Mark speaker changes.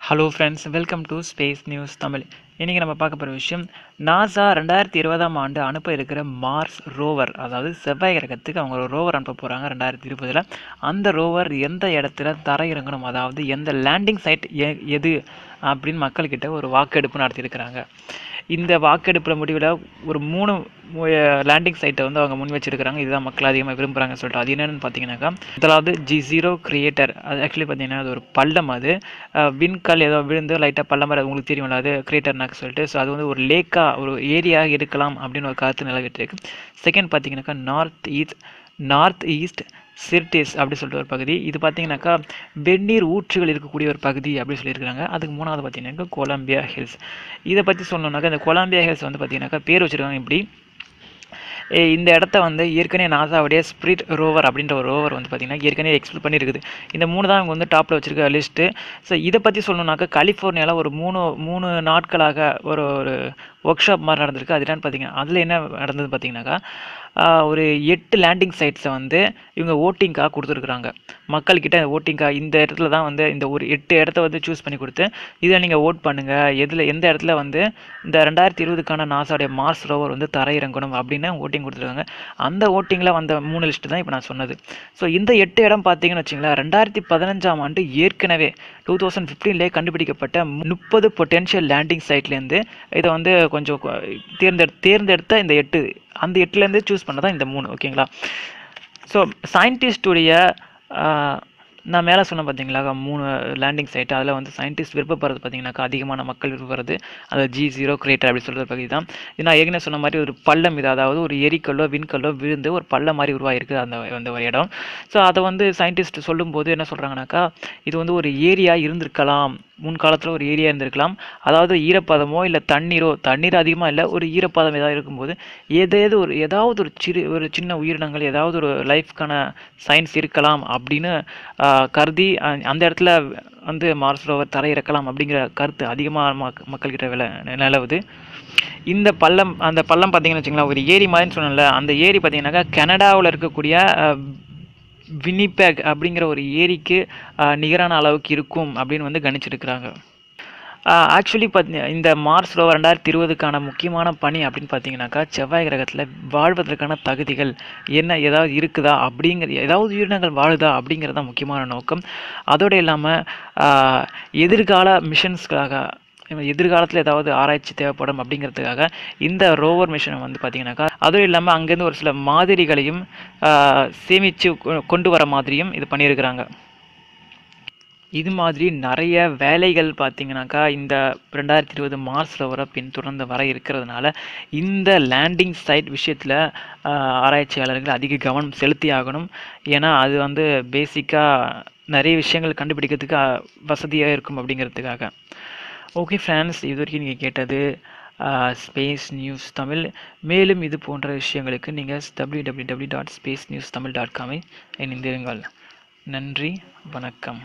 Speaker 1: Hello friends, welcome to space news Tamil. இன்றைக்கி நம்ம பார்க்க போகிற விஷயம், நாசா 2020ஆம் ஆண்டு அனுப்ப இருக்கிற மார்ஸ் ரோவர், அதாவது செவ்வாய் கிரகத்துக்கு அவங்க ஒரு ரோவர் அனுப்ப போகிறாங்க 2020. அந்த ரோவர் எந்த இடத்துல தரையிறங்கணும், அதாவது எந்த லேண்டிங் சைட் எது அப்படின்னு மக்கள்கிட்ட ஒரு வாக்கெடுப்பு நடத்தியிருக்கிறாங்க. இந்த வாக்கெடுப்பில் முடிவில் ஒரு 3 லேண்டிங் சைட்டை வந்து அவங்க முன் வச்சிருக்கிறாங்க. இதுதான் மக்கள் அதிகமாக விரும்புகிறாங்கன்னு சொல்லிட்டு, அது என்னென்னு பார்த்தீங்கன்னாக்கா, முதலாவது G0 கிரியேட்டர். அது ஆக்சுவலி பார்த்தீங்கன்னா அது ஒரு பள்ளம். அது விண்கல் ஏதோ விழுந்து லைட்டாக பள்ளம் மாதிரி, உங்களுக்கு தெரியும்ல, அது கிரியேட்டர்னாக்கு சொல்லிட்டு. ஸோ அது வந்து ஒரு லேக்காக ஒரு ஏரியாக இருக்கலாம் அப்படின்னு ஒரு கருத்து நிலவிட்டுருக்கு. செகண்ட் பார்த்தீங்கன்னாக்கா நார்த் ஈஸ்ட் சிர்டிஸ் அப்படி சொல்லிட்டு ஒரு பகுதி. இது பார்த்தீங்கன்னாக்கா வெந்நீர் ஊற்றுகள் இருக்கக்கூடிய ஒரு பகுதி அப்படி சொல்லியிருக்காங்க. அதுக்கு மூணாவது பார்த்தீங்கன்னாக்கா கொலம்பியா ஹில்ஸ். இதை பற்றி சொல்லணுன்னாக்கா, இந்த கொலம்பியா ஹில்ஸ் வந்து பார்த்தீங்கன்னாக்கா பேர் வச்சுருக்காங்க இப்படி. இந்த இடத்த வந்து ஏற்கனவே நாசாவுடைய ஸ்பிரிட் ரோவர் அப்படின்ற ஒரு ரோவர் வந்து பார்த்திங்கன்னா ஏற்கனவே எக்ஸ்ப்ளோர் பண்ணியிருக்குது. இந்த 3 தான் அவங்க வந்து டாப்பில் வச்சுருக்க லிஸ்ட்டு. ஸோ இதை பற்றி சொல்லணுன்னாக்கா, கலிஃபோர்னியாவில் ஒரு மூணு நாட்களாக ஒரு ஒர்க் ஷாப் மாதிரி நடந்திருக்கு. அது என்னன்னு பார்த்தீங்கன்னா, அதில் என்ன நடந்தது பார்த்தீங்கன்னாக்கா, ஒரு 8 லேண்டிங் சைட்ஸை வந்து இவங்க ஓட்டிங்காக கொடுத்துருக்குறாங்க. மக்கள்கிட்ட ஓட்டிங்காக இந்த இடத்துல தான் வந்து இந்த ஒரு 8 இடத்த வந்து சூஸ் பண்ணி கொடுத்து, இதில் நீங்கள் ஓட் பண்ணுங்கள், எந்த இடத்துல வந்து இந்த 2020க்கான நாசாவுடைய மார்ஸ் ரோவர் வந்து தரையிறங்கணும் அப்படின்னு ஓட்டிங் கொடுத்துருக்காங்க. அந்த ஓட்டிங்கில் வந்த 3 லிஸ்ட்டு தான் இப்போ நான் சொன்னது. ஸோ இந்த 8 இடம் பார்த்தீங்கன்னு வச்சிங்களேன், 2015ஆம் ஆண்டு ஏற்கனவே 2015லே கண்டுபிடிக்கப்பட்ட 30 பொட்டென்ஷியல் லேண்டிங் சைட்லேருந்து இதை வந்து கொஞ்சம் தேர்ந்தெடுத்த இந்த 8, அந்த 8லேருந்து சூஸ் பண்ணதான் இந்த 3. ஓகேங்களா? ஸோ சயின்டிஸ்டுடைய நான் மேலே சொன்ன பார்த்தீங்களா 3 லேண்டிங் சைட்டு, அதில் வந்து சயின்டிஸ்ட் விருப்பப்படுறது பார்த்தீங்கன்னாக்கா, அதிகமான மக்கள் விருப்பப்படுறது அது G0 கிரியேட்டர் அப்படி சொல்கிற பகுதி தான். இது நான் ஏற்கனவே சொன்ன மாதிரி ஒரு பள்ளம் இது, அதாவது ஒரு எரிக்கல்லோ விண்கல்லோ விழுந்து ஒரு பள்ளம் மாதிரி உருவாகிருக்கு அந்த ஒரு இடம். ஸோ அதை வந்து சயின்டிஸ்ட் சொல்லும்போது என்ன சொல்கிறாங்கனாக்கா, இது வந்து ஒரு ஏரியா இருந்திருக்கலாம், முன்காலத்தில் ஒரு ஏரியா இருந்திருக்கலாம். அதாவது ஈரப்பதமோ இல்லை தண்ணீர் அதிகமாக இல்லை, ஒரு ஈரப்பதம் ஏதாவது இருக்கும்போது ஏதாவது ஒரு சின்ன உயிரினங்கள், ஏதாவது ஒரு லைஃப்க்கான சயின்ஸ் இருக்கலாம் அப்படின்னு கருதி அந்த இடத்துல வந்து மார்ஸ் ரோவர் தரையிறக்கலாம் அப்படிங்கிற கருத்து அதிகமாக மக்கள்கிட்ட நிலவுது. அந்த பள்ளம் பார்த்தீங்கன்னு வச்சுங்களேன், ஒரு ஏரி மாதிரின்னு சொன்னேன்ல, அந்த ஏரி பார்த்தீங்கன்னாக்கா கனடாவில் இருக்கக்கூடிய வினிபெக் அப்படிங்கிற ஒரு ஏரிக்கு நிகரான அளவுக்கு இருக்கும் அப்படின்னு வந்து கணிச்சிருக்கிறாங்க. ஆக்சுவலி இந்த மார்ஸ் ரோவர் 2020க்கான முக்கியமான பணி அப்படின்னு பார்த்தீங்கன்னாக்கா, செவ்வாய் கிரகத்தில் வாழ்வதற்கான தகுதிகள் ஏதாவது இருக்குதா ஏதாவது உயிரினங்கள் வாழுதா அப்படிங்கிறது தான் முக்கியமான நோக்கம். அதோடு இல்லாமல் எதிர்கால மிஷன்ஸ்க்காக, எதிர்காலத்தில் ஏதாவது ஆராய்ச்சி தேவைப்படும் அப்படிங்கிறதுக்காக இந்த ரோவர் மிஷனை வந்து பார்த்திங்கனாக்கா, அதுவும் இல்லாமல் அங்கேருந்து ஒரு சில மாதிரிகளையும் சேமித்து கொண்டு வர மாதிரியும் இது பண்ணியிருக்கிறாங்க. இது மாதிரி நிறைய வேலைகள் பார்த்திங்கனாக்கா இந்த 2020 மார்ஸ் ரோவரை பின்தொடர்ந்து வர இருக்கிறதுனால, இந்த லேண்டிங் சைட் விஷயத்தில் ஆராய்ச்சியாளர்கள் அதிக கவனம் செலுத்தி ஆகணும். ஏன்னா அது வந்து பேசிக்காக நிறைய விஷயங்கள் கண்டுபிடிக்கிறதுக்கு வசதியாக இருக்கும் அப்படிங்கிறதுக்காக. ஓகே ஃப்ரெண்ட்ஸ், இது வரைக்கும் நீங்கள் கேட்டது ஸ்பேஸ் நியூஸ் தமிழ். மேலும் இது போன்ற விஷயங்களுக்கு நீங்கள் www.spacenewstamil.com இணைந்திருங்கள். நன்றி, வணக்கம்.